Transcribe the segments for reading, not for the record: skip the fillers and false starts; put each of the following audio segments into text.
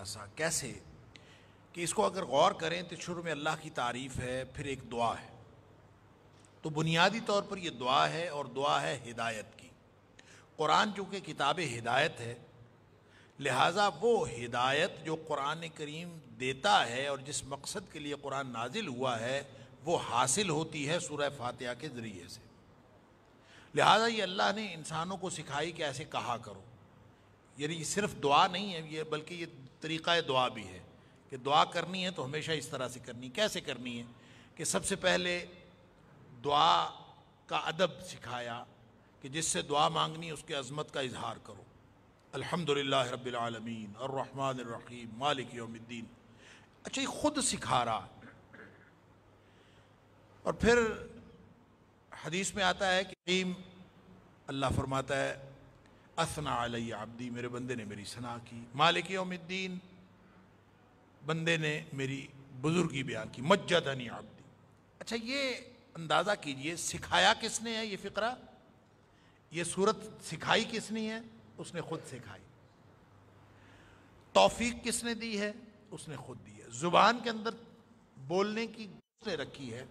ذرا سا کیسے کہ اس کو اگر غور کریں تو شروع میں اللہ کی تعریف ہے، پھر ایک دعا ہے. تو بنیادی طور پر یہ دعا ہے، اور دعا ہے ہدایت کی. قرآن چونکہ کتاب ہدایت ہے، لہٰذا وہ ہدایت جو قرآن کریم دیتا ہے اور جس مقصد کے لیے قرآن نازل ہوا ہے وہ حاصل ہوتی ہے سورہ فاتحہ کے ذریعے سے. لہٰذا یہ اللہ نے انسانوں کو سکھائی کہ ایسے کہا کرو. یعنی صرف دعا نہیں ہے یہ، بلکہ یہ طریقہ دعا بھی ہے کہ دعا کرنی ہے تو ہمیشہ اس طرح سے کرنی. کیسے کرنی ہے کہ سب سے پہلے دعا کا ادب سکھایا کہ جس سے دعا مانگنی ہے اس کے عظمت کا اظہار کرو. الحمدللہ رب العالمین الرحمن الرحیم مالک یوم الدین. اچھا، یہ خود سکھا رہا. اور پھر حدیث میں آتا ہے کہ اللہ فرماتا ہے اثنا علی عبدی، میرے بندے نے میری ثنا کی. مالک یوم الدین، بندے نے میری بزرگی بیان کی. مجدنی عبدی. اچھا، یہ اندازہ کیجئے سکھایا کس نے ہے یہ فقرہ؟ یہ صورت سکھائی کس نے ہے؟ اس نے خود سکھائی. توفیق کس نے دی ہے؟ اس نے خود دی ہے. زبان کے اندر بولنے کی اس نے رکھی ہے.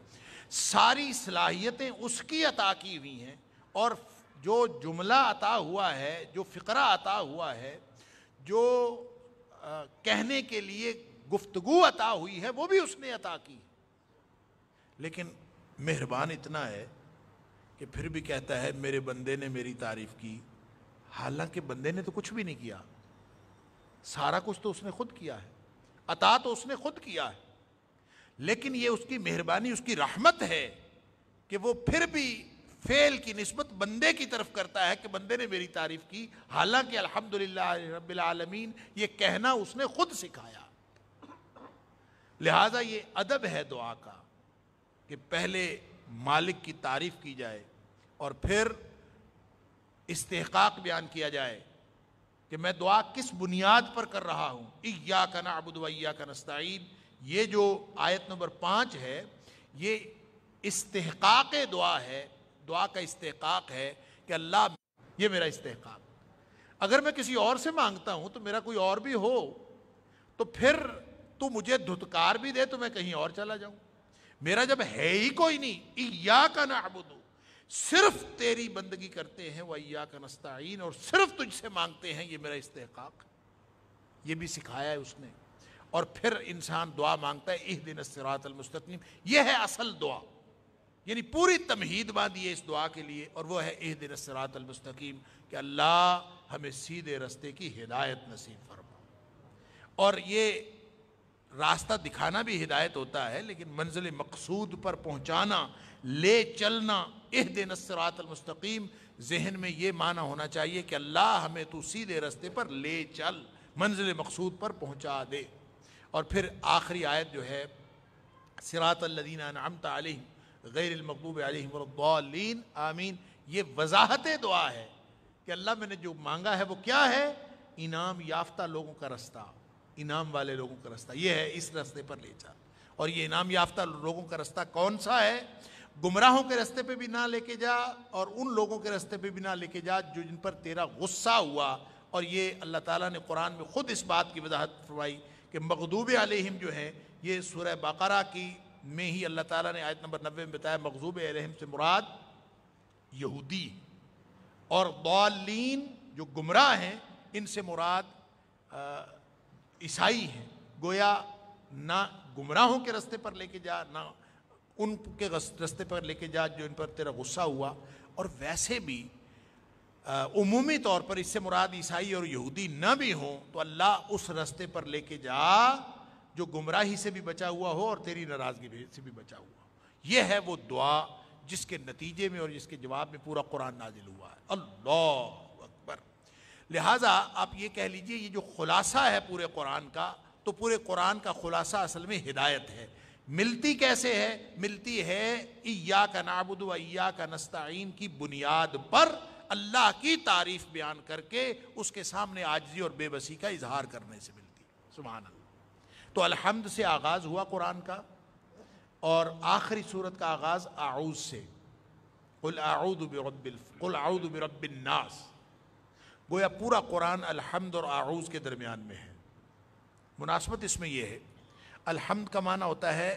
ساری صلاحیتیں اس کی عطا کی ہوئی ہیں، اور جو جملہ عطا ہوا ہے، جو فقرہ عطا ہوا ہے، جو کہنے کے لیے گفتگو عطا ہوئی ہے، وہ بھی اس نے عطا کی. لیکن مہربان اتنا ہے کہ پھر بھی کہتا ہے میرے بندے نے میری تعریف کی. حالانکہ بندے نے تو کچھ بھی نہیں کیا، سارا کچھ تو اس نے خود کیا ہے، عطا تو اس نے خود کیا ہے. لیکن یہ اس کی مہربانی، اس کی رحمت ہے کہ وہ پھر بھی فعل کی نسبت بندے کی طرف کرتا ہے کہ بندے نے میری تعریف کی. حالانکہ الحمدللہ رب العالمین یہ کہنا اس نے خود سکھایا. لہٰذا یہ ادب ہے دعا کا کہ پہلے مالک کی تعریف کی جائے اور پھر استحقاق بیان کیا جائے کہ میں دعا کس بنیاد پر کر رہا ہوں. ایاک نعبد و ایاک نستعین، یہ جو آیت نمبر 5 ہے یہ استحقاق دعا ہے. دعا کا استحقاق ہے کہ اللہ یہ میرا استحقاق. اگر میں کسی اور سے مانگتا ہوں تو میرا کوئی اور بھی ہو تو پھر تو مجھے دھتکار بھی دے تو میں کہیں اور چلا جاؤں. میرا جب ہے ہی کوئی نہیں، ایاک نعبد، صرف تیری بندگی کرتے ہیں، و ایاک نستعین، اور صرف تجھ سے مانگتے ہیں، یہ میرا استحقاق. یہ بھی سکھایا ہے اس نے. اور پھر انسان دعا مانگتا ہے اہدنا الصراط المستقیم. یہ ہے اصل دعا، یعنی پوری تمہید باندھی ہے اس دعا کے لیے، اور وہ ہے اہدنا الصراط المستقیم کہ اللہ ہمیں سیدھے رستے کی ہدایت نصیب فرما. اور یہ راستہ دکھانا بھی ہدایت ہوتا ہے، لیکن منزل مقصود پر پہنچانا، لے چلنا، اہدنا الصراط المستقیم، ذہن میں یہ معنی ہونا چاہیے کہ اللہ ہمیں تو سیدھے رستے پر لے چل، منزل مقصود پر پہنچا دے. اور پھر آخری آیت جو ہے صراط الذین انعمت علیہم غیر المغضوب علیہم ولا الضالین آمین، یہ وضاحت دعا ہے کہ اللہ میں نے جو مانگا ہے وہ کیا ہے؟ انعام یافتہ لوگوں کا رستہ، انعام والے لوگوں کا رستہ، یہ ہے اس رستے پر لے چل. اور یہ انعام یافتہ لوگوں کا رستہ کون سا ہے؟ گمراہوں کے رستے پہ بھی نہ لے کے جا، اور ان لوگوں کے رستے پہ بھی نہ لے کے جا جو جن پر تیرا غصہ ہوا. اور یہ اللہ تعالیٰ نے قرآن میں خود اس بات کی وضاحت فرمائی کہ مغضوب علیہم جو ہیں، یہ سورہ بقرہ کی میں ہی اللہ تعالیٰ نے آیت نمبر 90 میں بتایا مغضوب علیہم سے مراد یہودی، اور ضالین جو گمراہ ہیں ان سے مراد عیسائی ہیں. گویا نہ گمراہوں کے رستے پر لے کے جا، نہ ان کے رستے پر لے کے جا جو ان پر تیرا غصہ ہوا. اور ویسے بھی عمومی طور پر اس سے مراد عیسائی اور یہودی نہ بھی ہوں تو اللہ اس رستے پر لے کے جا جو گمراہی سے بھی بچا ہوا ہو اور تیری ناراضگی سے بھی بچا ہوا ہو. یہ ہے وہ دعا جس کے نتیجے میں اور جس کے جواب میں پورا قرآن نازل ہوا ہے. اللہ اکبر. لہٰذا آپ یہ کہہ لیجئے یہ جو خلاصہ ہے پورے قرآن کا، تو پورے قرآن کا خلاصہ اصل میں ہدایت ہے. ملتی کیسے ہے؟ ملتی ہے ایاک نعبد و ایاک نستعین کی بنیاد پر اللہ کی تعریف بیان کر کے اس کے سامنے عاجزی اور بے بسی کا اظہار کرنے سے ملتی. سبحان اللہ. تو الحمد سے آغاز ہوا قرآن کا، اور آخری سورت کا آغاز اعوذ سے، قل اعوذ برب الناس. گویا پورا قرآن الحمد اور اعوذ کے درمیان میں ہے. مناسبت اس میں یہ ہے، الحمد کا معنی ہوتا ہے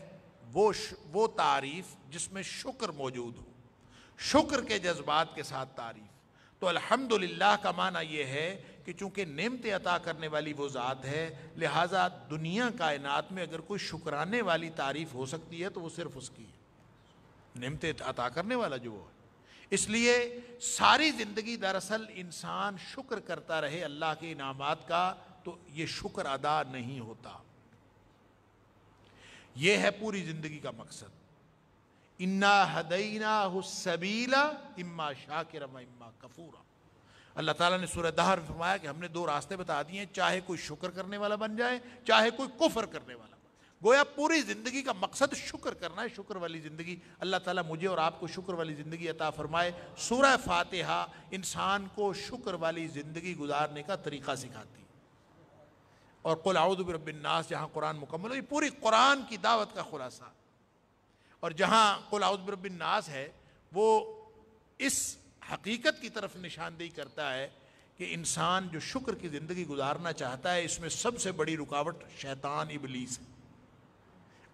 وہ تعریف جس میں شکر موجود ہو، شکر کے جذبات کے ساتھ تعریف۔ تو الحمدللہ کا معنی یہ ہے کہ چونکہ نعمت عطا کرنے والی وہ ذات ہے، لہٰذا دنیا کائنات میں اگر کوئی شکرانے والی تعریف ہو سکتی ہے تو وہ صرف اس کی ہے، نعمت عطا کرنے والا جو ہے۔ اس لیے ساری زندگی دراصل انسان شکر کرتا رہے اللہ کے انعامات کا، تو یہ شکر ادا نہیں ہوتا۔ یہ ہے پوری زندگی کا مقصد۔ اِنَّا هَدَيْنَاهُ السَّبِيلَ اِمَّا شَاكِرًا وَإِمَّا كَفُورًا۔ اللہ تعالیٰ نے سورہ دہر میں فرمایا کہ ہم نے دو راستے بتا دیے ہیں، چاہے کوئی شکر کرنے والا بن جائے، چاہے کوئی کفر کرنے والا بن جائے۔ گویا پوری زندگی کا مقصد شکر کرنا ہے، شکر والی زندگی۔ اللہ تعالیٰ مجھے اور آپ کو شکر والی زندگی عطا فرمائے۔ سورہ فاتحہ انسان کو شکر والی زندگی گزارنے کا طریقہ سکھاتی ہے۔ اور قل اعوذ برب الناس جہاں قرآن مکمل ہو، یہ پوری قرآن کی دعوت کا خلاصہ۔ اور جہاں قل اعوذ برب الناس ہے وہ اس حقیقت کی طرف نشاندہی کرتا ہے کہ انسان جو شکر کی زندگی گزارنا چاہتا ہے، اس میں سب سے بڑی رکاوٹ شیطان ابلیس ہے،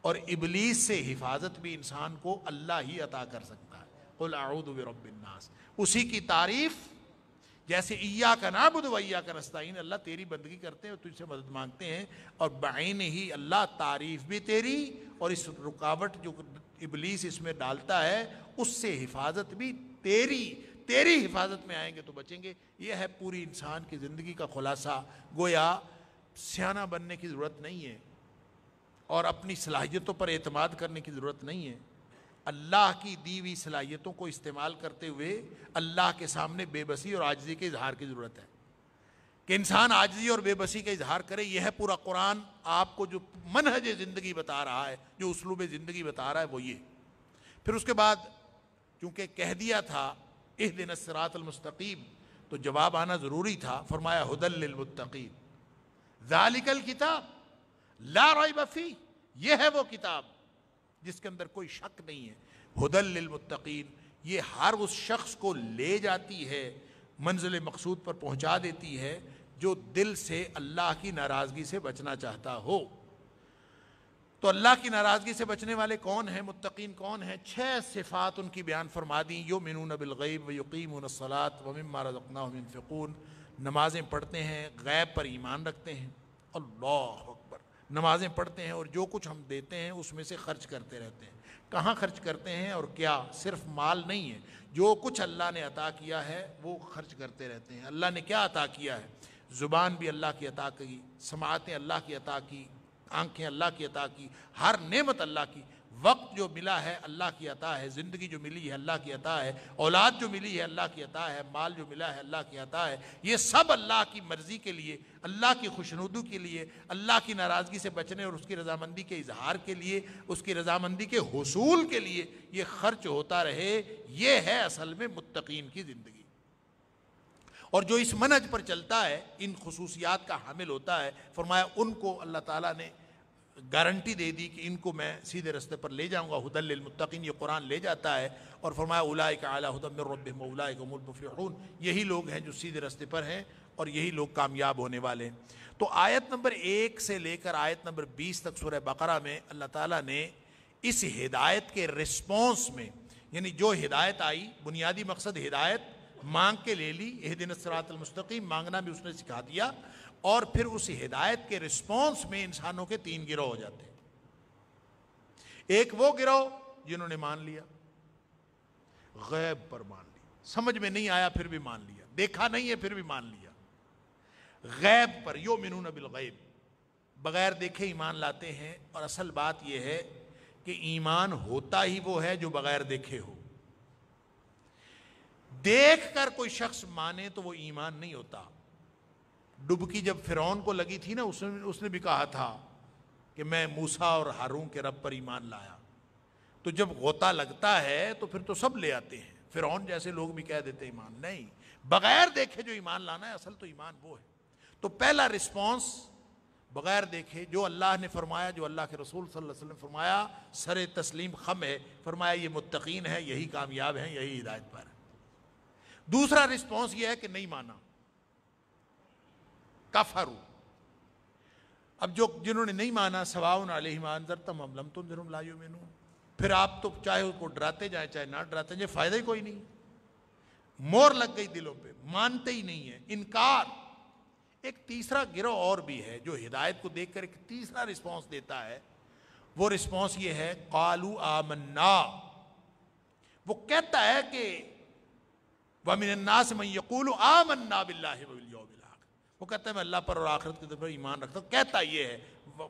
اور ابلیس سے حفاظت بھی انسان کو اللہ ہی عطا کر سکتا ہے۔ قل اعوذ برب الناس، اسی کی تعریف جیسے ایاک نعبد و ایاک نستعین، اللہ تیری بندگی کرتے ہیں اور تجھ سے مدد مانگتے ہیں، اور بعین ہی اللہ تعریف بھی تیری، اور اس رکاوٹ جو ابلیس اس میں ڈالتا ہے اس سے حفاظت بھی تیری حفاظت میں آئیں گے تو بچیں گے۔ یہ ہے پوری انسان کی زندگی کا خلاصہ۔ گویا سیانہ بننے کی ضرورت نہیں ہے اور اپنی صلاحیتوں پر اعتماد کرنے کی ضرورت نہیں ہے، اللہ کی دی ہوئی صلاحیتوں کو استعمال کرتے ہوئے اللہ کے سامنے بے بسی اور عاجزی کے اظہار کی ضرورت ہے کہ انسان عاجزی اور بے بسی کا اظہار کرے۔ یہ ہے پورا قرآن آپ کو جو منہج زندگی بتا رہا ہے، جو اسلوب زندگی بتا رہا ہے وہ یہ۔ پھر اس کے بعد چونکہ کہہ دیا تھا اہدنا الصراط المستقیم، تو جواب آنا ضروری تھا۔ فرمایا ھدی للمتقین، ذالک الکتاب لا ریب فیہ، یہ ہے وہ کتاب جس کے اندر کوئی شک نہیں ہے۔ ھدی للمتقین، یہ ہر اس شخص کو لے جاتی ہے، منزل مقصود پر پہنچا دیتی ہے جو دل سے اللہ کی ناراضگی سے بچنا چاہتا ہو۔ تو اللہ کی ناراضگی سے بچنے والے کون ہیں، متقین کون ہیں؟ 6 صفات ان کی بیان فرما دیں۔ یؤمنون بالغیب ویقیمون الصلاۃ ومما رزقناہم ينفقون، نمازیں پڑھتے ہیں، غیب پر ایمان رکھتے ہیں۔ اللہ اکبر، نمازیں پڑھتے ہیں اور جو کچھ ہم دیتے ہیں اس میں سے خرچ کرتے رہتے ہیں۔ کہاں خرچ کرتے ہیں اور کیا؟ صرف مال نہیں ہے، جو کچھ اللہ نے عطا کیا ہے وہ خرچ کرتے رہتے ہیں۔ اللہ نے کیا عطا کیا ہے؟ زبان بھی اللہ کی عطا کی، سماعتیں اللہ کی عطا کی، آنکھیں اللہ کی عطا کی، ہر نعمت اللہ کی۔ وقت جو ملا ہے اللہ کی عطا ہے، زندگی جو ملی ہے اللہ کی عطا ہے، اولاد جو ملی ہے اللہ کی عطا ہے، مال جو ملا ہے اللہ کی عطا ہے۔ یہ سب اللہ کی مرضی کے لیے، اللہ کی خوشنودی کے لیے، اللہ کی ناراضگی سے بچنے اور اس کی رضامندی کے اظہار کے لیے، اس کی رضامندی کے حصول کے لیے یہ خرچ ہوتا رہے۔ یہ ہے اصل میں متقین کی زندگی۔ اور جو اس منہج پر چلتا ہے، ان خصوصیات کا حامل ہوتا ہے، فرمایا ان کو اللہ تعالیٰ نے گارنٹی دے دی کہ ان کو میں سیدھے رستے پر لے جاؤں گا۔ ھدی للمتقین، یہ قرآن لے جاتا ہے، اور فرمایا اولئک علی ھدی من ربہم واولئک هم المفلحون، یہی لوگ ہیں جو سیدھے رستے پر ہیں اور یہی لوگ کامیاب ہونے والے ہیں۔ تو آیت نمبر 1 سے لے کر آیت نمبر 20 تک سورہ بقرہ میں اللہ تعالیٰ نے اس ہدایت کے رسپونس میں، یعنی جو ہدایت آئی، بنیادی مقصد ہدایت مانگ کے لے لی، اہدنا الصراط المستقیم مانگنا بھی اس نے سکھا دیا، اور پھر اس ہدایت کے رسپونس میں انسانوں کے 3 گروہ ہو جاتے ہیں۔ ایک وہ گروہ جنہوں نے مان لیا، غیب پر مان لیا، سمجھ میں نہیں آیا پھر بھی مان لیا، دیکھا نہیں ہے پھر بھی مان لیا۔ غیب پر، یؤمنون بالغیب، بغیر دیکھے ایمان لاتے ہیں۔ اور اصل بات یہ ہے کہ ایمان ہوتا ہی وہ ہے جو بغیر دیکھے ہو۔ دیکھ کر کوئی شخص مانے تو وہ ایمان نہیں ہوتا۔ ڈبکی جب فرعون کو لگی تھی نا، اس نے بھی کہا تھا کہ میں موسیٰ اور ہارون کے رب پر ایمان لایا۔ تو جب غوطہ لگتا ہے تو پھر تو سب لے آتے ہیں، فرعون جیسے لوگ بھی کہہ دیتے ایمان نہیں، بغیر دیکھے جو ایمان لانا ہے، اصل تو ایمان وہ ہے۔ تو پہلا رسپانس بغیر دیکھے، جو اللہ نے فرمایا، جو اللہ کے رسول صلی اللہ علیہ وسلم فرمایا، سر تسلیم خم ہے۔ فرمایا یہ متقین ہے، یہی کامیاب ہیں، یہی ہدایت پر ہے۔ دوسرا رسپانس یہ ہے کہ نہیں مانا، کفروا، اب جنہوں نے نہیں مانا سواء علیہم انذرتہم ام لم تنذرہم لا یؤمنون، پھر آپ تو چاہے اس کو ڈراتے جائیں چاہے نہ ڈراتے جائیں، فائدہ ہی کوئی نہیں، مور لگ گئی دلوں پہ، مانتے ہی نہیں ہیں، انکار۔ ایک تیسرا گروہ اور بھی ہے جو ہدایت کو دیکھ کر ایک تیسرا رسپانس دیتا ہے، وہ رسپانس یہ ہے قالوا آمنا، وہ کہتا ہے کہ وَمِنَ النَّاسِ مَن يَقُولُ آمَنَّا بِاللَّهِ وَبِالْيَوْمِ الْآخِرِ، وہ کہتا ہے میں اللہ پر اور آخرت کے پر ایمان رکھتا ہوں، کہتا یہ ہے۔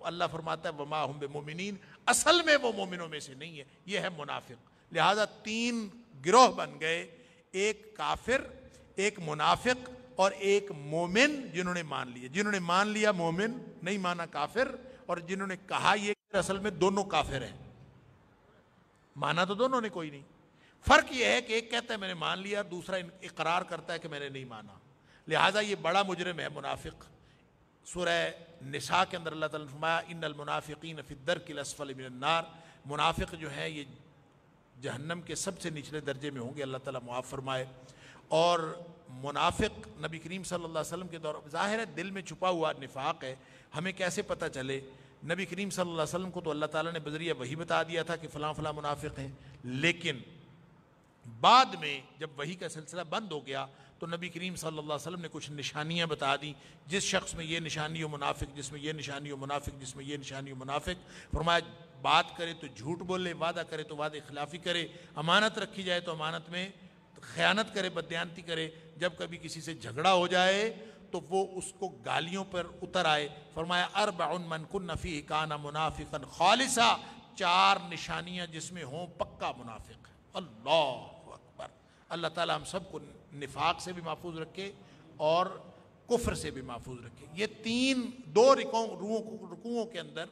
اللہ فرماتا ہے وَمَا هُمْ بِمُؤْمِنِينَ، اصل میں وہ مومنوں میں سے نہیں ہے، یہ ہے منافق۔ لہذا تین گروہ بن گئے، ایک کافر، ایک منافق اور ایک مومن جنہوں نے مان لیا۔ جنہوں نے مان لیا مومن، نہیں مانا کافر، اور جنہوں نے کہا یہ کہ اصل میں دونوں کافر ہیں، مانا تو دونوں نے کوئی نہیں۔ فرق یہ ہے کہ ایک کہتا ہے میں نے مان لیا، دوسرا اقرار کرتا ہے کہ میں نے نہیں مانا، لہٰذا یہ بڑا مجرم ہے منافق۔ سورہ نساء کے اندر اللہ تعالیٰ نے فرمایا ان المنافقین فی الدرک الاسفل من النار، منافق جو ہیں یہ جہنم کے سب سے نچلے درجے میں ہوں گے، اللہ تعالیٰ معاف فرمائے۔ اور منافق نبی کریم صلی اللہ علیہ وسلم کے دور، ظاہر ہے دل میں چھپا ہوا نفاق ہے، ہمیں کیسے پتہ چلے؟ نبی کریم صلی اللہ علیہ وسلم کو تو اللہ تعالیٰ نے بذریعہ وحی بتا دیا تھا کہ فلاں فلاں منافق ہیں، لیکن بعد میں جب وحی کا سلسلہ بند ہو گیا تو نبی کریم صلی اللہ علیہ وسلم نے کچھ نشانیاں بتا دیں، جس شخص میں یہ نشانی ہو منافق، جس میں یہ نشانی ہو منافق، جس میں یہ نشانی ہو منافق۔ فرمایا بات کرے تو جھوٹ بولے، وعدہ کرے تو وعدے خلافی کرے، امانت رکھی جائے تو امانت میں خیانت کرے، بددیانتی کرے، جب کبھی کسی سے جھگڑا ہو جائے تو وہ اس کو گالیوں پر اتر آئے۔ فرمایا اربع من کن فیہ کان منافقا خالصا، چار نشانیاں جس میں ہوں پکا منافق ہے۔ اللہ اکبر، اللہ تعالی ہم سب کو نفاق سے بھی محفوظ رکھے اور کفر سے بھی محفوظ رکھے۔ یہ دو رکوعوں کے اندر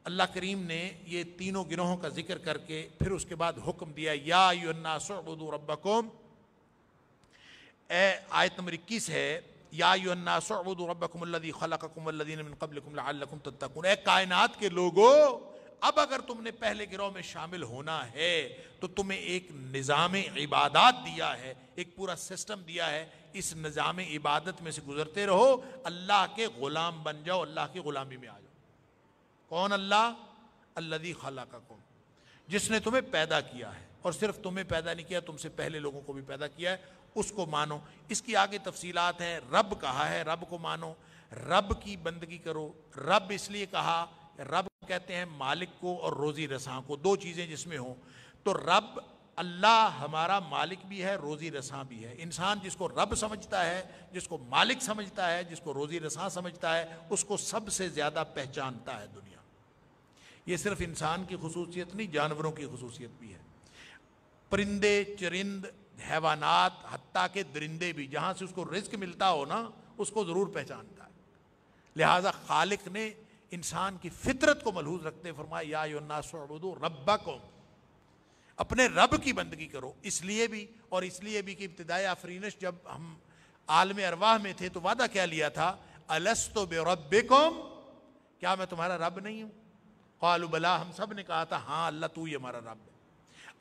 اللہ کریم نے یہ تینوں گروہوں کا ذکر کر کے پھر اس کے بعد حکم دیا یا ایھا الناس اعبدوا ربکم، آیت نمبر 21 ہے یا ایھا الناس اعبدوا ربکم الذی خلقکم والذین من قبلکم لعلکم تتقون، اے کائنات کے لوگو اب اگر تم نے پہلے گروہ میں شامل ہونا ہے تو تمہیں ایک نظام عبادات دیا ہے، ایک پورا سسٹم دیا ہے، اس نظام عبادت میں سے گزرتے رہو، اللہ کے غلام بن جاؤ، اللہ کی غلامی میں آ جاؤ۔ کون اللہ؟ الذی خلقکم، جس نے تمہیں پیدا کیا ہے، اور صرف تمہیں پیدا نہیں کیا، تم سے پہلے لوگوں کو بھی پیدا کیا ہے، اس کو مانو۔ اس کی آگے تفصیلات ہیں، رب کہا ہے، رب کو مانو، رب کی بندگی کرو۔ رب اس لیے کہا، رب کہتے ہیں مالک کو اور روزی رساں کو، دو چیزیں جس میں ہوں، تو رب اللہ ہمارا مالک بھی ہے، روزی رساں بھی ہے۔ انسان جس کو رب سمجھتا ہے، جس کو مالک سمجھتا ہے، جس کو روزی رساں سمجھتا ہے، اس کو سب سے زیادہ پہچانتا ہے دنیا۔ یہ صرف انسان کی خصوصیت نہیں، جانوروں کی خصوصیت بھی ہے۔ پرندے، چرند، حیوانات، حتیٰ کہ درندے بھی جہاں سے اس کو رزق ملتا ہو نا، اس کو ضرور پہچانتا ہے۔ لہٰذا خالق نے انسان کی فطرت کو ملحوظ رکھتے فرمایا یا ایھا الناس اعبدوا ربکم، اپنے رب کی بندگی کرو۔ اس لیے بھی اور اس لیے بھی کہ ابتدائی آفرینش جب ہم عالم ارواح میں تھے تو وعدہ کیا لیا تھا؟ الست بربکم، کیا میں تمہارا رب نہیں ہوں؟ قالوا بلا، ہم سب نے کہا تھا ہاں اللہ تو ہی ہمارا رب ہے۔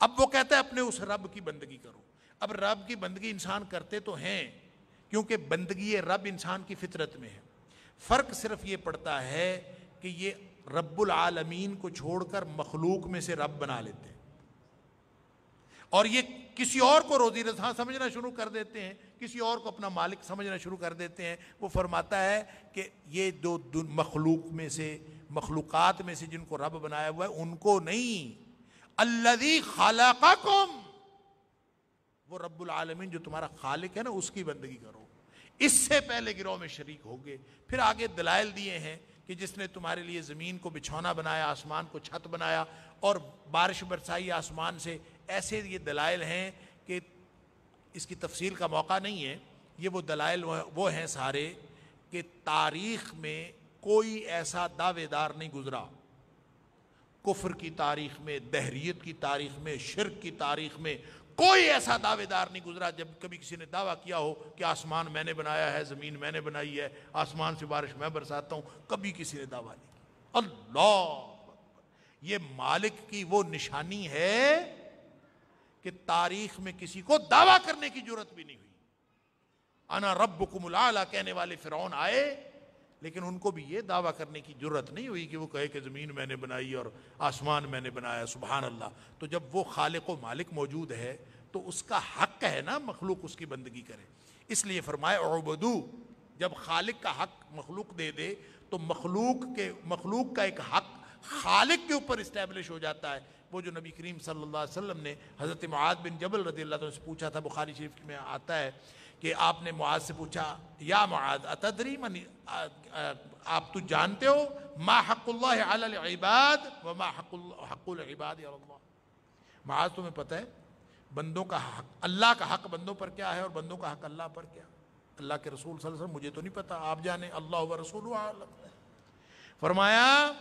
اب وہ کہتا ہے اپنے اس رب کی بندگی کرو۔ اب رب کی بندگی انسان کرتے تو ہیں کیونکہ بندگی رب انسان کی فطرت میں ہے، فرق صرف یہ پڑتا ہے کہ یہ رب العالمین کو چھوڑ کر مخلوق میں سے رب بنا لیتے ہیں، اور یہ کسی اور کو روزی رساں سمجھنا شروع کر دیتے ہیں، کسی اور کو اپنا مالک سمجھنا شروع کر دیتے ہیں۔ وہ فرماتا ہے کہ یہ دو مخلوق میں سے، مخلوقات میں سے جن کو رب بنایا ہوا ہے ان کو نہیں، الذی خلقکم، وہ رب العالمین جو تمہارا خالق ہے نا، اس کی بندگی کرو۔ اس سے پہلے گروہ میں شریک ہوگے۔ پھر آگے دلائل دیے ہیں کہ جس نے تمہارے لیے زمین کو بچھونا بنایا، آسمان کو چھت بنایا اور بارش برسائی آسمان سے، ایسے یہ دلائل ہیں کہ اس کی تفصیل کا موقع نہیں ہے۔ یہ وہ دلائل وہ ہیں سارے کہ تاریخ میں کوئی ایسا دعوے دار نہیں گزرا، کفر کی تاریخ میں، دہریت کی تاریخ میں، شرک کی تاریخ میں کوئی ایسا دعوے دار نہیں گزرا جب کبھی کسی نے دعویٰ کیا ہو کہ آسمان میں نے بنایا ہے، زمین میں نے بنائی ہے، آسمان سے بارش میں برساتا ہوں، کبھی کسی نے دعویٰ نہیں کیا۔ اللہ، یہ مالک کی وہ نشانی ہے کہ تاریخ میں کسی کو دعویٰ کرنے کی جرت بھی نہیں ہوئی۔ انا ربکم الاعلی کہنے والے فرعون آئے لیکن ان کو بھی یہ دعویٰ کرنے کی جرت نہیں ہوئی کہ وہ کہے کہ زمین میں نے بنائی اور آسمان میں نے بنایا، سبحان اللہ۔ تو جب وہ خالق و مالک موجود ہے تو اس کا حق ہے نا مخلوق اس کی بندگی کرے۔ اس لیے فرمایا اعبدو، جب خالق کا حق مخلوق دے دے تو مخلوق کا ایک حق خالق کے اوپر اسٹیبلش ہو جاتا ہے۔ وہ جو نبی کریم صلی اللہ علیہ وسلم نے حضرت معاذ بن جبل رضی اللہ عنہ سے پوچھا تھا، بخاری شریف میں آتا ہے کہ آپ نے معاذ سے پوچھا، یا معاذ اتدری من، آپ تو جانتے ہو ما حق اللہ علی العباد وما حق العباد علی اللہ؟ معاذ تمہیں پتہ ہے بندوں کا حق، اللہ کا حق بندوں پر کیا ہے اور بندوں کا حق اللہ پر کیا؟ اللہ کے رسول صلی اللہ علیہ وسلم مجھے تو نہیں پتا، آپ جانے، اللہ و رسول عالم۔ فرمایا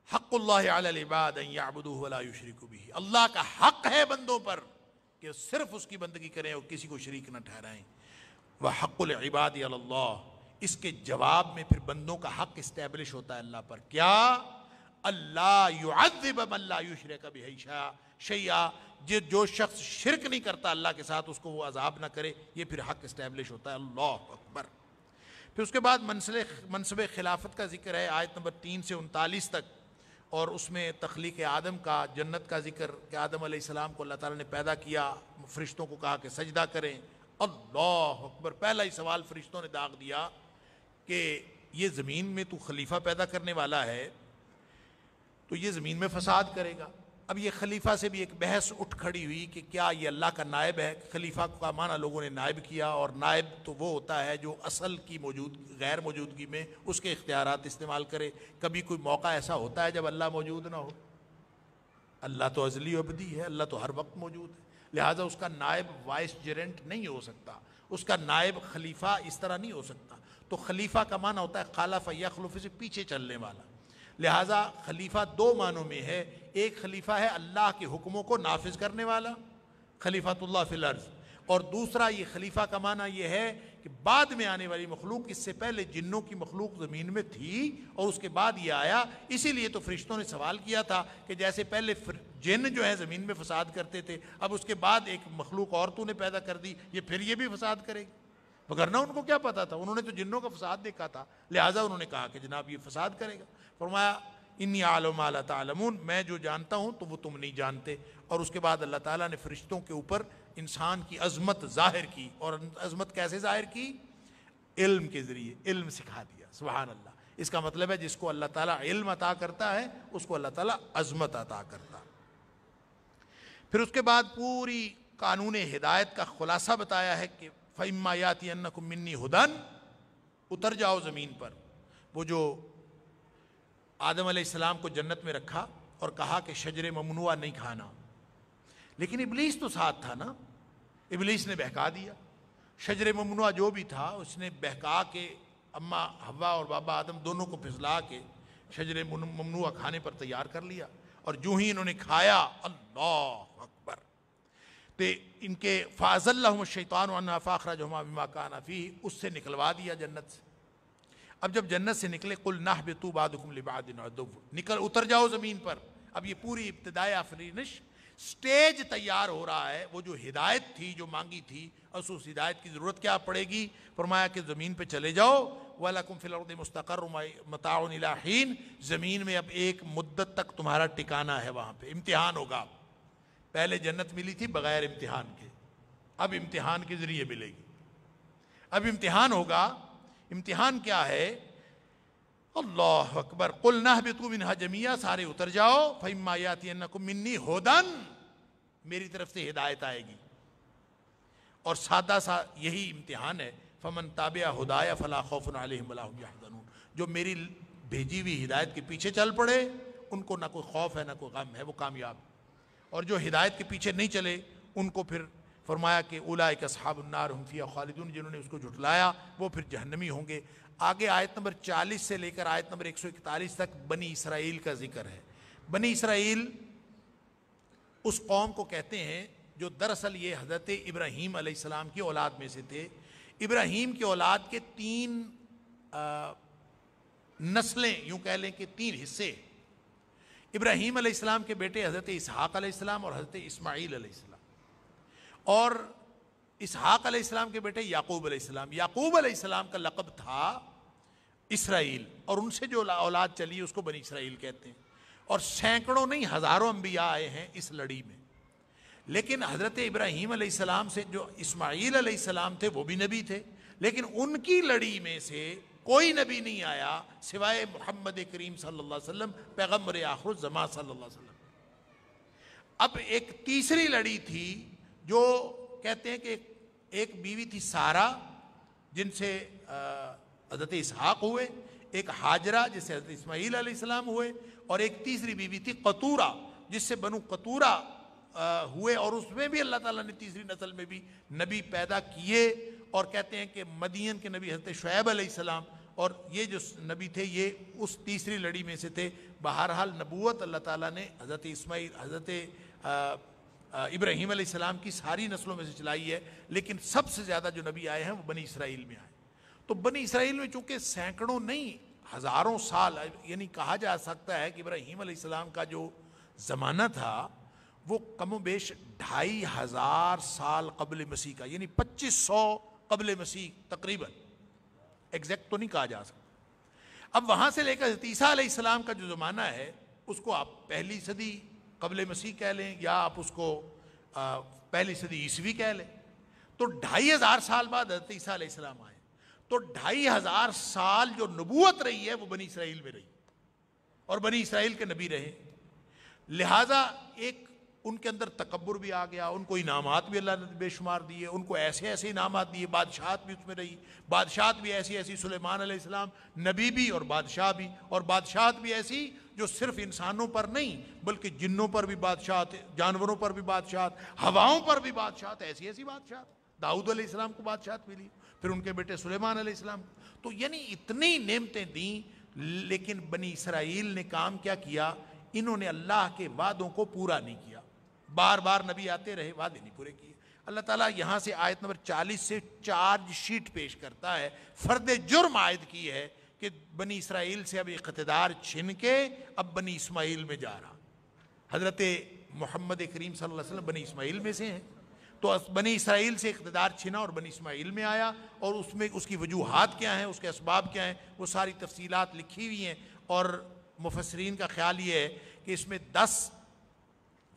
حق اللہ علی العباد ان یعبدوہ ولا یشرکوا بہ، اللہ کا حق ہے بندوں پر کہ صرف اس کی بندگی کریں اور کسی کو شریک نہ ٹھہرائیں۔ وحق العباد علی اللہ، اس کے جواب میں پھر بندوں کا حق اسٹیبلش ہوتا ہے اللہ پر، کیا؟ اللہ یعذب من لا یشرک بہ شیئا، جو شخص شرک نہیں کرتا اللہ کے ساتھ اس کو وہ عذاب نہ کرے، یہ پھر حق اسٹیبلش ہوتا ہے۔ اللہ اکبر۔ پھر اس کے بعد منصب خلافت کا ذکر ہے آیت نمبر 3 سے 39 تک، اور اس میں تخلیق آدم کا، جنت کا ذکر کہ آدم علیہ السلام کو اللہ تعالیٰ نے پیدا کیا، فرشتوں کو کہا کہ سجدہ کریں۔ اللہ اکبر، پہلا ہی سوال فرشتوں نے داغ دیا کہ یہ زمین میں تو خلیفہ پیدا کرنے والا ہے تو یہ زمین میں فساد کرے گا۔ اب یہ خلیفہ سے بھی ایک بحث اٹھ کھڑی ہوئی کہ کیا یہ اللہ کا نائب ہے؟ خلیفہ کا معنی لوگوں نے نائب کیا، اور نائب تو وہ ہوتا ہے جو اصل کی غیر موجودگی میں اس کے اختیارات استعمال کرے۔ کبھی کوئی موقع ایسا ہوتا ہے جب اللہ موجود نہ ہو؟ اللہ تو ازلی و ابدی ہے، اللہ تو ہر وقت موجود ہے، لہٰذا اس کا نائب وائس جرنٹ نہیں ہو سکتا، اس کا نائب خلیفہ اس طرح نہیں ہو سکتا۔ تو خلیفہ کا معنی ہوتا ہے خالف یخلف، سے پیچھے چلنے والا۔ لہٰذا خلیفہ دو معنوں میں ہے، ایک خلیفہ ہے اللہ کے حکموں کو نافذ کرنے والا، خلیفۃ اللہ فی الارض، اور دوسرا یہ خلیفہ کا معنی یہ ہے کہ بعد میں آنے والی مخلوق، اس سے پہلے جنوں کی مخلوق زمین میں تھی اور اس کے بعد یہ آیا۔ اسی لیے تو فرشتوں نے سوال کیا تھا کہ جیسے پہلے جن جو ہے زمین میں فساد کرتے تھے، اب اس کے بعد ایک مخلوق اور تو نے پیدا کر دی، یہ پھر یہ بھی فساد کرے گی؟ وگرنہ ان کو کیا پتا تھا، انہوں نے تو جنوں کا فساد دیکھا تھا، لہٰذا انہوں نے کہا کہ جناب یہ فساد کرے گا۔ فرمایا انی اعلم ما لا تعلمون، میں جو جانتا ہوں تو وہ تم نہیں جانتے۔ اور اس کے بعد اللہ تعالیٰ نے فرشتوں کے اوپر انسان کی عظمت ظاہر کی، اور عظمت کیسے ظاہر کی؟ علم کے ذریعے، علم سکھا دیا۔ سبحان اللہ۔ اس کا مطلب ہے جس کو اللہ تعالیٰ علم عطا کرتا ہے اس کو اللہ تعالیٰ عظمت عطا کرتا ہے۔ پھر اس کے بعد پوری قانون ہدایت کا خلاصہ بتایا ہے کہ فَإِمَّا يَأْتِيَنَّكُم مِّنِّي هُدًى، اتر جاؤ زمین پر۔ وہ جو آدم علیہ السلام کو جنت میں رکھا اور کہا کہ شجر ممنوع نہیں کھانا، لیکن ابلیس تو ساتھ تھا نا، ابلیس نے بہکا دیا۔ شجر ممنوع جو بھی تھا اس نے بہکا کے اماں حوا اور بابا آدم دونوں کو پھسلا کے شجر ممنوع کھانے پر تیار کر لیا، اور جو ہی انہوں نے کھایا، اللہ اکبر، تو ان کے فَأَزَلَّهُمُ الشَّيْطَانُ عَنْهَا فَأَخْرَجَهُمَا مِمَّا كَانَ فِيهِ، اس سے نکلوا دیا جنت سے۔ اب جب جنت سے نکلے، قُلْ نَحْبِطُوا بَعْضُكُمْ لِبَعْضٍ عَدُوٌّ، اتر جاؤ زمین پر۔ اب یہ پوری ابتدائے آفرینش سٹیج تیار ہو رہا ہے۔ وہ جو ہدایت تھی جو مانگی تھی، اس ہدایت کی ضرورت کیا پڑے گی؟ فرمایا کہ زمین پہ چلے جاؤ، وَلَكُمْ فِي الْأَرْضِ مُسْتَقَرٌّ مَتَاعٌ إِلَىٰ حِينٍ، زمین میں اب ایک مدت تک تمہارا ٹھکانہ ہے، وہاں پہ امتحان ہوگا۔ پہلے جنت ملی تھی بغیر امتحان کے، اب امتحان کے ذریعے ملے گی۔ اب امتحان ہوگا۔ امتحان کیا ہے؟ اللہ اکبر، قُلْ نَحْبِطُوا مِنْهَا جَمِيعًا، سارے اتر جاؤ، فَإِمَّا يَأْتِيَنَّكُم مِّنِّي هُدًى، میری طرف سے ہدایت آئے گی۔ اور سادہ سا یہی امتحان ہے، فَمَن تَابِعَ هُدَايَ فَلَا خَوْفٌ عَلَيْهِمْ وَلَا هُمْ يَحْزَنُونَ، جو میری بھیجی ہوئی ہدایت کے پیچھے چل پڑے ان کو نہ کوئی خوف ہے نہ کوئی غم ہے، وہ کامیاب۔ اور جو ہدایت کے پیچھے نہیں چلے ان کو پھر فرمایا کہ اولئک اصحاب النار هم فیہا خالدون، جنہوں نے اس کو جھٹلایا وہ پھر جہنمی ہوں گے۔ آگے آیت نمبر 40 سے لے کر آیت نمبر 141 تک بنی اسرائیل کا ذکر ہے۔ بنی اسرائیل اس قوم کو کہتے ہیں جو دراصل یہ حضرت ابراہیم علیہ السلام کی اولاد میں سے تھے۔ ابراہیم کی اولاد کے 3 نسلیں، یوں کہہ لیں کہ 3 حصے۔ ابراہیم علیہ السلام کے بیٹے حضرت اسحاق علیہ السلام اور حضرت اسماعیل علیہ السلام، اور اسحاق علیہ السلام کے بیٹے یعقوب علیہ السلام۔ یعقوب علیہ السلام کا لقب تھا اسرائیل، اور ان سے جو اولاد چلی اس کو بنی اسرائیل کہتے ہیں، اور سینکڑوں نہیں ہزاروں انبیاء آئے ہیں اس لڑی میں۔ لیکن حضرت ابراہیم علیہ السلام سے جو اسماعیل علیہ السلام تھے وہ بھی نبی تھے، لیکن ان کی لڑی میں سے کوئی نبی نہیں آیا سوائے محمد کریم صلی اللہ علیہ وسلم، پیغمبر آخر الزمان صلی اللہ علیہ وسلم۔ اب ایک تیسری لڑی تھی جو کہتے ہیں کہ ایک بیوی تھی سارہ جن سے حضرت اسحاق ہوئے، ایک حاجرہ جس سے حضرت اسماعیل علیہ السلام ہوئے، اور ایک تیسری بیوی تھی قطورہ جس سے بنو قطورہ ہوئے، اور اس میں بھی اللہ تعالیٰ نے تیسری نسل میں بھی نبی پیدا کیے، اور کہتے ہیں کہ مدین کے نبی حضرت شعیب علیہ السلام، اور یہ جو نبی تھے یہ اس تیسری لڑی میں سے تھے۔ بہرحال نبوت اللہ تعالیٰ نے حضرت ابراہیم علیہ السلام کی ساری نسلوں میں سے چلائی ہے، لیکن سب سے زیادہ جو نبی آئے ہیں وہ بنی اسرائیل میں آئے۔ تو بنی اسرائیل میں چونکہ سینکڑوں نہیں ہزاروں سال، یعنی کہا جا سکتا ہے کہ ابراہیم علیہ السلام کا جو زمانہ تھا وہ کم و بیش 2500 سال قبل مسیح کا، یعنی 2500 قبل مسیح تقریباً، ایگزیکٹ تو نہیں کہا جا سکتا۔ اب وہاں سے لے کر حضرت عیسیٰ علیہ السلام کا جو زمانہ ہے اس کو آپ پہلی صدی قبل مسیح کہہ لیں، یا آپ اس کو پہلی صدی عیسوی کہہ لیں۔ تو 2500 سال بعد حضرت عیسیٰ علیہ السلام آئے، تو 2500 سال جو نبوت رہی ہے وہ بنی اسرائیل میں رہی، اور بنی اسرائیل کے نبی رہے۔ لہٰذا ایک ان کے اندر تکبر بھی آ گیا، ان کو انعامات بھی اللہ نے بے شمار دیے، ان کو ایسے ایسے انعامات دیے، بادشاہت بھی اس میں رہی، بادشاہت بھی ایسی ایسی، سلیمان علیہ السلام نبی بھی اور بادشاہ بھی، اور بادشاہت بھی ایسی جو صرف انسانوں پر نہیں بلکہ جنوں پر بھی بادشاہت، جانوروں پر بھی بادشاہت، ہواؤں پر بھی بادشاہت، ایسی ایسی بادشاہت۔ داؤد علیہ السلام کو بادشاہت ملی، پھر ان کے بیٹے سلیمان علیہ السلام۔ تو یعنی اتنی نعمتیں دیں، لیکن بنی اسرائیل نے کام کیا کیا؟ انہوں نے اللہ کے وعدوں کو پورا نہیں کیا، بار بار نبی آتے رہے، وعدے نہیں پورے کیے۔ اللہ تعالیٰ یہاں سے آیت نمبر 40 سے چارج شیٹ پیش کرتا ہے، فرد جرم عائد کی ہے کہ بنی اسرائیل سے اب اقتدار چھن کے اب بنی اسماعیل میں جا رہا۔ حضرت محمد کریم صلی اللہ علیہ وسلم بنی اسماعیل میں سے ہیں، تو بنی اسرائیل سے اقتدار چھنا اور بنی اسماعیل میں آیا، اور اس میں اس کی وجوہات کیا ہیں، اس کے اسباب کیا ہیں، وہ ساری تفصیلات لکھی ہوئی ہیں۔ اور مفسرین کا خیال یہ ہے کہ اس میں 10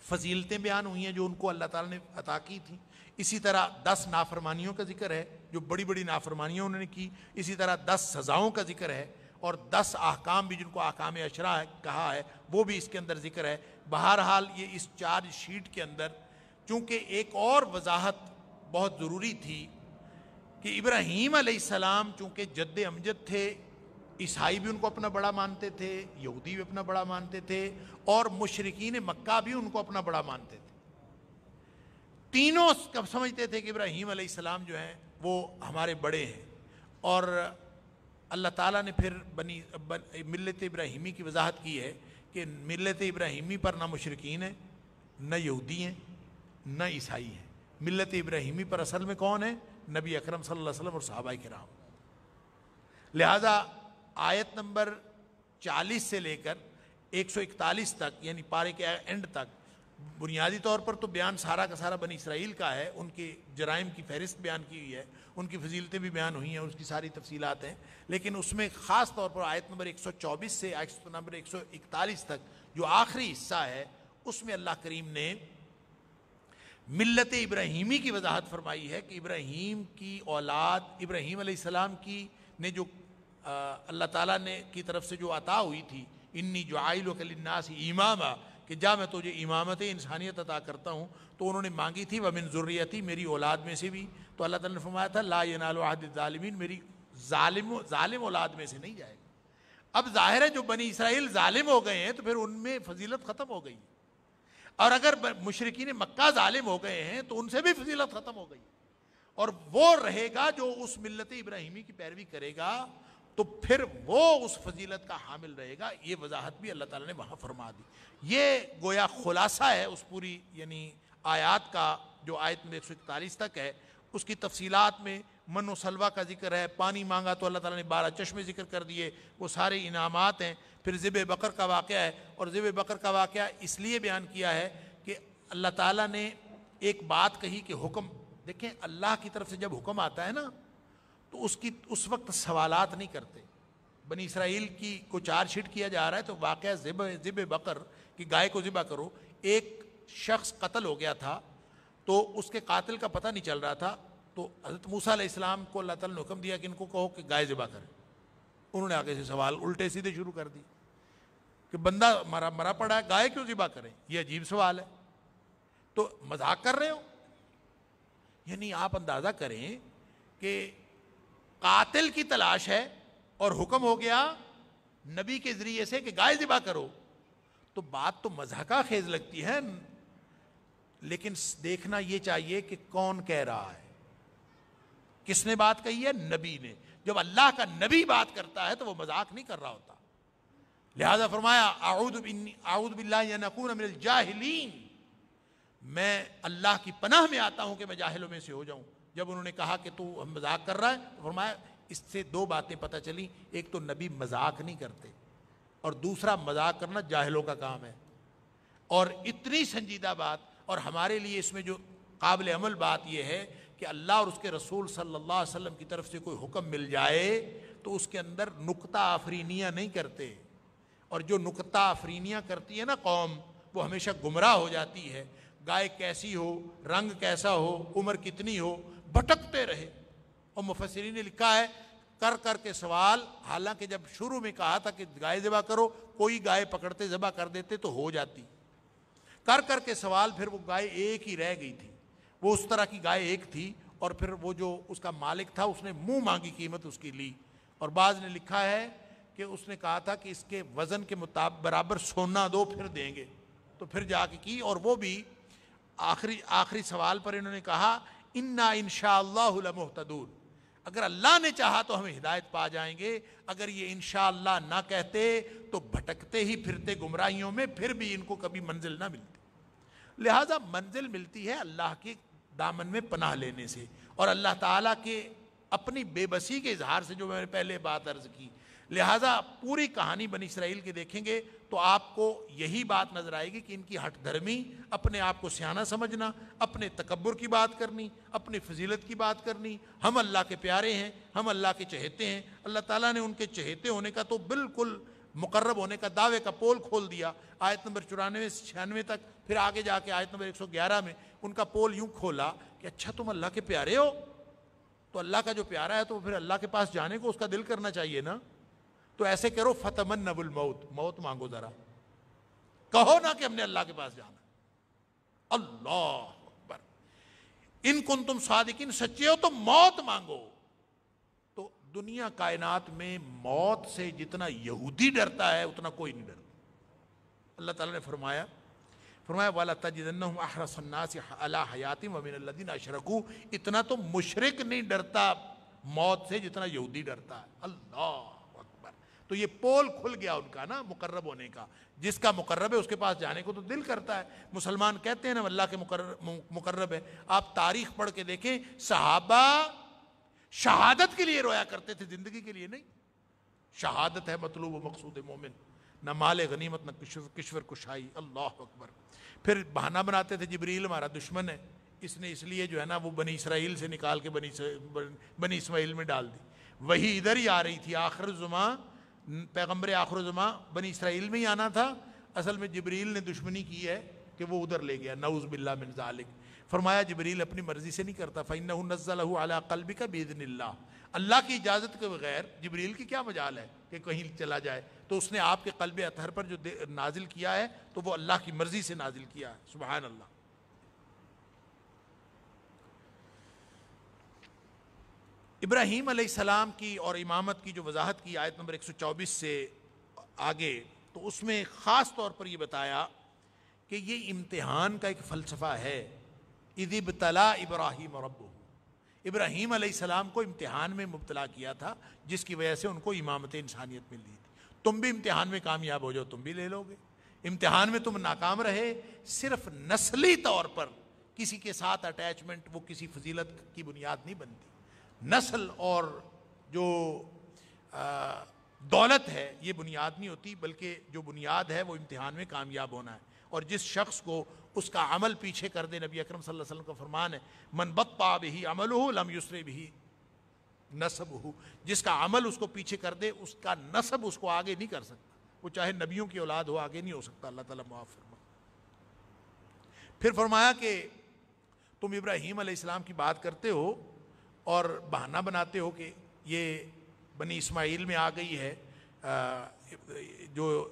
فضیلتیں بیان ہوئی ہیں جو ان کو اللہ تعالیٰ نے عطا کی تھیں، اسی طرح 10 نافرمانیوں کا ذکر ہے جو بڑی بڑی نافرمانیاں انہوں نے کی، اسی طرح 10 سزاؤں کا ذکر ہے، اور 10 احکام بھی جن کو احکام عشرہ کہا ہے وہ بھی اس کے اندر ذکر ہے۔ بہرحال یہ اس چارج شیٹ کے اندر چونکہ ایک اور وضاحت بہت ضروری تھی کہ ابراہیم علیہ السلام چونکہ جد امجد تھے، عیسائی بھی ان کو اپنا بڑا مانتے تھے، یہودی بھی اپنا بڑا مانتے تھے، اور مشرکین مکہ بھی ان کو اپنا بڑا مانتے تھے۔ تینوں سمجھتے تھے کہ ابراہیم علیہ السلام جو ہیں وہ ہمارے بڑے ہیں، اور اللہ تعالیٰ نے پھر ملت ابراہیمی کی وضاحت کی ہے کہ ملت ابراہیمی پر نہ مشرکین ہیں، نہ یہودی ہیں، نہ عیسائی ہیں۔ ملت ابراہیمی پر اصل میں کون ہے؟ نبی اکرم صلی اللہ علیہ وسلم اور صحابہ کرام۔ لہٰذا آیت نمبر 40 سے لے کر 141 تک، یعنی پارے کے اینڈ تک، بنیادی طور پر تو بیان سارا کا سارا بنی اسرائیل کا ہے، ان کے جرائم کی فہرست بیان کی ہوئی ہے، ان کی فضیلتیں بھی بیان ہوئی ہیں، اس کی ساری تفصیلات ہیں، لیکن اس میں خاص طور پر آیت نمبر 124 سے آیت نمبر 141 تک جو آخری حصہ ہے، اس میں اللہ کریم نے ملت ابراہیمی کی وضاحت فرمائی ہے کہ ابراہیم کی اولاد، ابراہیم علیہ السلام کی نے جو اللہ تعالیٰ نے کی طرف سے جو عطا ہوئی تھی، انی جعائلک للناس اماما، کہ جا میں تجھے امامت انسانیت عطا کرتا ہوں، تو انہوں نے مانگی تھی ومن ذریتی، میری اولاد میں سے بھی، تو اللہ تعالیٰ نے فرمایا تھا لا ینال عہد الظالمین، میری ظالم اولاد میں سے نہیں جائے گا۔ اب ظاہر ہے جو بنی اسرائیل ظالم ہو گئے ہیں تو پھر ان میں فضیلت ختم ہو گئی، اور اگر مشرکین مکہ ظالم ہو گئے ہیں تو ان سے بھی فضیلت ختم ہو گئی، اور وہ رہے گا جو اس ملت ابراہیمی کی پیروی کرے گا تو پھر وہ اس فضیلت کا حامل رہے گا۔ یہ وضاحت بھی اللہ تعالیٰ نے وہاں فرما دی۔ یہ گویا خلاصہ ہے اس پوری یعنی آیات کا جو آیت میں 141 تک ہے۔ اس کی تفصیلات میں من و سلوہ کا ذکر ہے، پانی مانگا تو اللہ تعالیٰ نے 12 چشمے ذکر کر دیے، وہ سارے انعامات ہیں۔ پھر ذبح بقر کا واقعہ ہے، اور ذبح بقر کا واقعہ اس لیے بیان کیا ہے کہ اللہ تعالیٰ نے ایک بات کہی کہ حکم، دیکھیں اللہ کی طرف سے جب حکم آتا ہے نا تو اس وقت سوالات نہیں کرتے، بنی اسرائیل کی کو چارج شیٹ کیا جا رہا ہے تو واقعہ ذبح بقر کی گائے کو ذبح کرو. ایک شخص قتل ہو گیا تھا تو اس کے قاتل کا پتہ نہیں چل رہا تھا, تو حضرت موسیٰ علیہ السلام کو اللہ تعالیٰ نے حکم دیا کہ ان کو کہو کہ گائے ذبح کریں. انہوں نے آگے سے سوال الٹے سیدھے شروع کر دی کہ بندہ مرا پڑا ہے, گائے کیوں ذبح کریں؟ یہ عجیب سوال ہے. تو مذاق کر رہے ہو؟ یعنی آپ اندازہ کریں کہ قاتل کی تلاش ہے اور حکم ہو گیا نبی کے ذریعے سے کہ گائے ذبح کرو, تو بات تو مضحکہ خیز لگتی ہے. لیکن دیکھنا یہ چاہیے کہ کون کہہ رہا ہے, کس نے بات کہی ہے؟ نبی نے. جب اللہ کا نبی بات کرتا ہے تو وہ مذاق نہیں کر رہا ہوتا. لہذا فرمایا اعوذ باللہ ان اکون من الجاہلین, میں اللہ کی پناہ میں آتا ہوں کہ میں جاہلوں میں سے ہو جاؤں. جب انہوں نے کہا کہ تو ہم مذاق کر رہا ہے, تو فرمایا اس سے دو باتیں پتہ چلی, ایک تو نبی مذاق نہیں کرتے, اور دوسرا مذاق کرنا جاہلوں کا کام ہے. اور اتنی سنجیدہ بات, اور ہمارے لیے اس میں جو قابل عمل بات یہ ہے کہ اللہ اور اس کے رسول صلی اللہ علیہ وسلم کی طرف سے کوئی حکم مل جائے تو اس کے اندر نکتہ آفرینیاں نہیں کرتے. اور جو نکتہ آفرینیاں کرتی ہے نا قوم, وہ ہمیشہ گمراہ ہو جاتی ہے. گائے کیسی ہو, رنگ کیسا ہو, عمر کتنی ہو, بھٹکتے رہے. اور مفسرین نے لکھا ہے کر کر کے سوال, حالانکہ جب شروع میں کہا تھا کہ گائے ذبح کرو, کوئی گائے پکڑتے ذبح کر دیتے تو ہو جاتی. کر کر کے سوال, پھر وہ گائے ایک ہی رہ گئی تھی. وہ اس طرح کی گائے ایک تھی, اور پھر وہ جو اس کا مالک تھا اس نے منہ مانگی قیمت اس کی لی. اور بعض نے لکھا ہے کہ اس نے کہا تھا کہ اس کے وزن کے مطابق برابر سونا دو پھر دیں گے, تو پھر جا کے کی. اور وہ بھی آخری سوال پر انہوں نے کہا انا انشاءاللہ لمہتدون, اگر اللہ نے چاہا تو ہمیں ہدایت پا جائیں گے, اگر یہ انشاءاللہ نہ کہتے تو بھٹکتے ہی پھرتے گمراہیوں میں, پھر بھی ان کو کبھی منزل نہ ملتی. لہٰذا منزل ملتی ہے اللہ کے دامن میں پناہ لینے سے, اور اللہ تعالیٰ کے اپنی بے بسی کے اظہار سے, جو میں نے پہلے بات عرض کی. لہٰذا پوری کہانی بنی اسرائیل کی دیکھیں گے تو آپ کو یہی بات نظر آئے گی کہ ان کی ہٹ دھرمی, اپنے آپ کو سیانہ سمجھنا, اپنے تکبر کی بات کرنی, اپنی فضیلت کی بات کرنی. ہم اللہ کے پیارے ہیں, ہم اللہ کے چہیتے ہیں. اللہ تعالیٰ نے ان کے چہیتے ہونے کا تو بالکل مقرب ہونے کا دعوے کا پول کھول دیا. آیت نمبر 94 سے 96 تک, پھر آگے جا کے آیت نمبر 111 میں ان کا پول یوں کھولا کہ اچھا تم اللہ کے پیارے ہو, تو اللہ کا جو پیارا ہے تو پھر اللہ کے پاس جانے کو اس کا دل کرنا چاہیے نا. تو ایسے کرو فتمنوا الموت, موت مانگو ذرا, کہو نا کہ ہم نے اللہ کے پاس جانا. اللہ اکبر, ان کنتم صادقین, سچے ہو تو موت مانگو. تو دنیا کائنات میں موت سے جتنا یہودی ڈرتا ہے اتنا کوئی نہیں ڈرتا. اللہ تعالیٰ نے فرمایا وَلَتَجِدَنَّهُمْ أَحْرَصَ النَّاسِ عَلَىٰ حَيَاتٍ وَمِنَ الَّذِينَ أَشْرَكُوا, اتنا تو مشرک نہیں ڈرتا موت سے جتنا یہودی ڈرتا ہے. اللہ اکبر. تو یہ پول کھل گیا ان کا نا مقرب ہونے کا. جس کا مقرب ہے اس کے پاس جانے کو تو دل کرتا ہے. مسلمان کہتے ہیں نا اللہ کے مقرب ہے. آپ تاریخ پڑھ کے دیکھیں, صحابہ شہادت کے لیے رویا کرتے تھے, زندگی کے لیے نہیں. شہادت ہے مطلوب و مقصود مومن, نہ مال غنیمت نہ کشور کشائی. اللہ اکبر. پھر بہانہ بناتے تھے جبریل ہمارا دشمن ہے, اس نے اس لیے جو ہے نا وہ بنی اسرائیل سے نکال کے بنی اسماعیل میں ڈال دی. وہی ادھر ہی آ رہی تھی, آخر زمان پیغمبر آخر زمان بنی اسرائیل میں ہی آنا تھا. اصل میں جبریل نے دشمنی کی ہے کہ وہ ادھر لے گیا, نعوذ باللہ من ذالک. فرمایا جبریل اپنی مرضی سے نہیں کرتا, فَإِنَّهُ نَزَّلَهُ عَلَىٰ قَلْبِكَ بِإِذْنِ اللَّهِ, اللہ کی اجازت کے بغیر جبریل کی کیا مجال ہے کہ کہیں چلا جائے. تو اس نے آپ کے قلب اطہر پر جو نازل کیا ہے تو وہ اللہ کی مرضی سے نازل کیا ہے. سبحان اللہ. ابراہیم علیہ السلام کی اور امامت کی جو وضاحت کی آیت نمبر 124 سے آگے, تو اس میں خاص طور پر یہ بتایا کہ یہ امتحان کا ایک فلسفہ ہے. اِذِ ابْتَلَىٰ ابراہیم ربہ, ابراہیم علیہ السلام کو امتحان میں مبتلا کیا تھا جس کی وجہ سے ان کو امامت انسانیت مل رہی تھی. تم بھی امتحان میں کامیاب ہو جاؤ, تم بھی لے لو گے. امتحان میں تم ناکام رہے, صرف نسلی طور پر کسی کے ساتھ اٹیچمنٹ وہ کسی فضیلت کی بنیاد نہیں بنتی. نسل اور جو دولت ہے یہ بنیاد نہیں ہوتی, بلکہ جو بنیاد ہے وہ امتحان میں کامیاب ہونا ہے. اور جس شخص کو اس کا عمل پیچھے کر دے, نبی اکرم صلی اللہ علیہ وسلم کا فرمان ہے من بطأ بہ عملہ لم یسرع بہ نسب ہو، جس کا عمل اس کو پیچھے کر دے اس کا نسب اس کو آگے نہیں کر سکتا، وہ چاہے نبیوں کی اولاد ہو آگے نہیں ہو سکتا۔ اللہ تعالیٰ معاف فرما۔ پھر فرمایا کہ تم ابراہیم علیہ السلام کی بات کرتے ہو اور بہانہ بناتے ہو کہ یہ بنی اسماعیل میں آ گئی ہے جو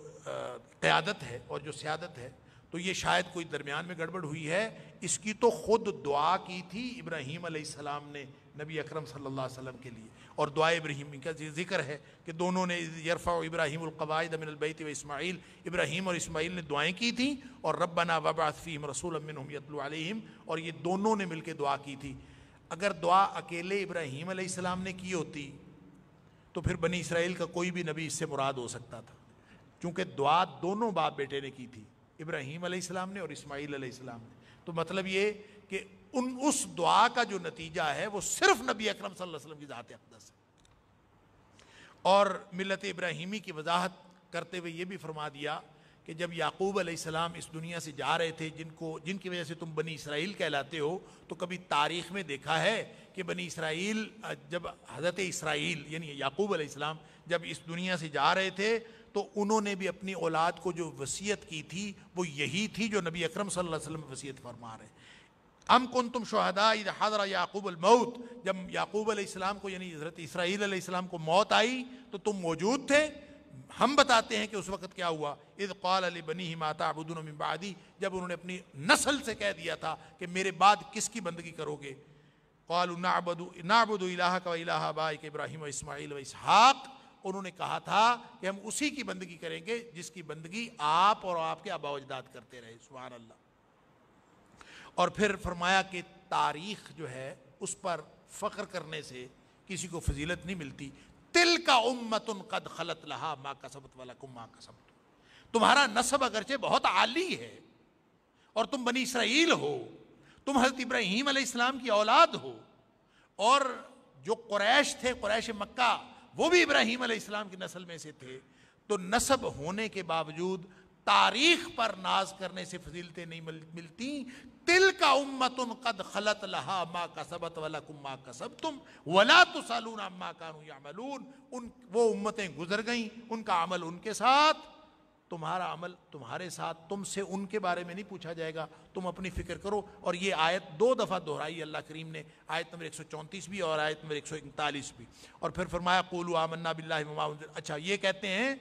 قیادت ہے اور جو سیادت ہے، تو یہ شاید کوئی درمیان میں گڑبڑ ہوئی ہے۔ اس کی تو خود دعا کی تھی ابراہیم علیہ السلام نے نبی اکرم صلی اللہ علیہ وسلم کے لیے، اور دعائے ابراہیم کا ذکر ہے کہ دونوں نے یرفع ابراہیم القواعد من البیت و اسماعیل، ابراہیم اور اسماعیل نے دعائیں کی تھیں، اور ربنا وابعث فیہم رسولا منہم یتلو علیہم، اور یہ دونوں نے مل کے دعا کی تھی۔ اگر دعا اکیلے ابراہیم علیہ السلام نے کی ہوتی تو پھر بنی اسرائیل کا کوئی بھی نبی اس سے مراد ہو سکتا تھا، کیونکہ دعا دونوں باپ بیٹے نے کی تھی، ابراہیم علیہ السلام نے اور اسماعیل علیہ السلام نے۔ تو مطلب یہ کہ اس دعا کا جو نتیجہ ہے وہ صرف نبی اکرم صلی اللہ علیہ وسلم کی ذات اقدس ہے۔ اور ملت ابراہیمی کی وضاحت کرتے ہوئے یہ بھی فرما دیا کہ جب یعقوب علیہ السلام اس دنیا سے جا رہے تھے، جن کی وجہ سے تم بنی اسرائیل کہلاتے ہو، تو کبھی تاریخ میں دیکھا ہے کہ بنی اسرائیل جب حضرت اسرائیل یعنی یعقوب علیہ السلام جب اس دنیا سے جا رہے تھے تو انہوں نے بھی اپنی اولاد کو جو وصیت کی تھی وہ یہی تھی جو نبی اکرم صلی اللہ علیہ وسلم وصیت فرما رہے ہیں۔ ام کنتم شہداء اذ حضر یعقوب الموت، جب یعقوب علیہ السلام کو یعنی حضرت اسرائیل علیہ السلام کو موت آئی تو تم موجود تھے؟ ہم بتاتے ہیں کہ اس وقت کیا ہوا۔ اذ قال لبنیہ ما تعبدون من بعدی، جب انہوں نے اپنی نسل سے کہہ دیا تھا کہ میرے بعد کس کی بندگی کرو گے؟ قالوا نعبد الہک و الہ آبائک ابراہیم و اسماعیل و اسحاق، انہوں نے کہا تھا کہ ہم اسی کی بندگی کریں گے جس کی بندگی آپ اور آپ کے آباء و اجداد کرتے رہے۔ سبحان اللہ۔ اور پھر فرمایا کہ تاریخ جو ہے اس پر فخر کرنے سے کسی کو فضیلت نہیں ملتی۔ تلک امۃ قد خلت لہا ما کسبت ولکم ما کسبتم، تمہارا نسب اگرچہ بہت عالی ہے اور تم بنی اسرائیل ہو، تم حضرت ابراہیم علیہ السلام کی اولاد ہو، اور جو قریش تھے قریش مکہ وہ بھی ابراہیم علیہ السلام کی نسل میں سے تھے، تو نسب ہونے کے باوجود تاریخ پر ناز کرنے سے فضیلتیں نہیں ملتی۔ تلک امۃ قد خلت لہا ما کسبت ولکم ما کسبتم ولا تسألون عما کانوا یعملون، وہ امتیں گزر گئیں، ان کا عمل ان کے ساتھ، تمہارا عمل تمہارے ساتھ، تم سے ان کے بارے میں نہیں پوچھا جائے گا، تم اپنی فکر کرو۔ اور یہ آیت 2 دفعہ دہرائی اللہ کریم نے، آیت نمبر 134 بھی اور آیت نمبر 139 بھی۔ اور پھر فرمایا قولوا آمنا باللہ وما انزل، اچھا یہ کہتے ہیں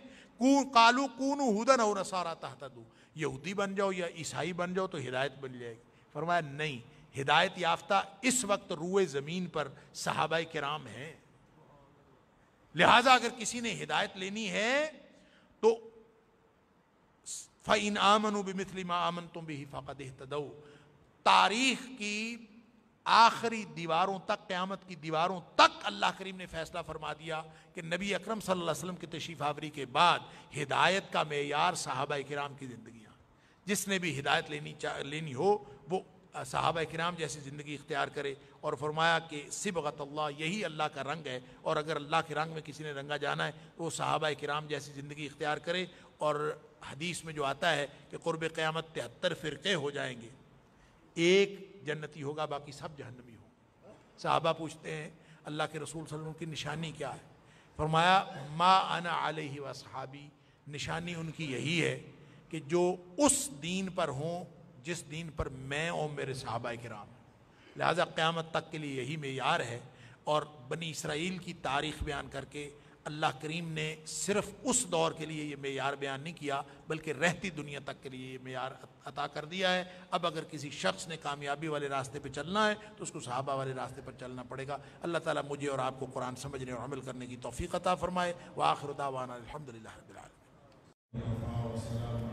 قالوا کونوا ھودا او نصارا تہتدوا، یہودی بن جاؤ یا عیسائی بن جاؤ تو ہدایت بن جائے گی۔ فرمایا نہیں، ہدایت یافتہ اس وقت روئے زمین پر صحابہ کرام ہیں، لہٰذا اگر کسی نے ہدایت لینی ہے تو فَإِنْ آمَنُوا بِمِثْلِ مَا آمَنْتُمْ بِهِ فَقَدْ اهْتَدَوْا، تاریخ کی آخری دیواروں تک، قیامت کی دیواروں تک اللہ کریم نے فیصلہ فرما دیا کہ نبی اکرم صلی اللہ علیہ وسلم کی تشریف آوری کے بعد ہدایت کا معیار صحابہ کرام کی زندگیاں، جس نے بھی ہدایت لینی ہو وہ صحابہ کرام جیسی زندگی اختیار کرے۔ اور فرمایا کہ صبغۃ اللہ، یہی اللہ کا رنگ ہے، اور اگر اللہ کے رنگ میں کسی نے رنگا جانا ہے تو وہ صحابہ کرام جیسی زندگی اختیار کرے۔ اور حدیث میں جو آتا ہے کہ قرب قیامت 73 فرقے ہو جائیں گے، ایک جنتی ہوگا باقی سب جہنمی ہوں۔ صحابہ پوچھتے ہیں اللہ کے رسول صلی اللہ علیہ وسلم کی نشانی کیا ہے؟ فرمایا ما انا علیہ واصحابی، نشانی ان کی یہی ہے کہ جو اس دین پر ہوں جس دین پر میں اور میرے صحابہ کرام ہیں، لہٰذا قیامت تک کے لیے یہی معیار ہے۔ اور بنی اسرائیل کی تاریخ بیان کر کے اللہ کریم نے صرف اس دور کے لیے یہ معیار بیان نہیں کیا بلکہ رہتی دنیا تک کے لیے یہ معیار عطا کر دیا ہے۔ اب اگر کسی شخص نے کامیابی والے راستے پہ چلنا ہے تو اس کو صحابہ والے راستے پر چلنا پڑے گا۔ اللہ تعالیٰ مجھے اور آپ کو قرآن سمجھنے اور عمل کرنے کی توفیق عطا فرمائے۔ وآخر دعوانا الحمدللہ رب العالمین۔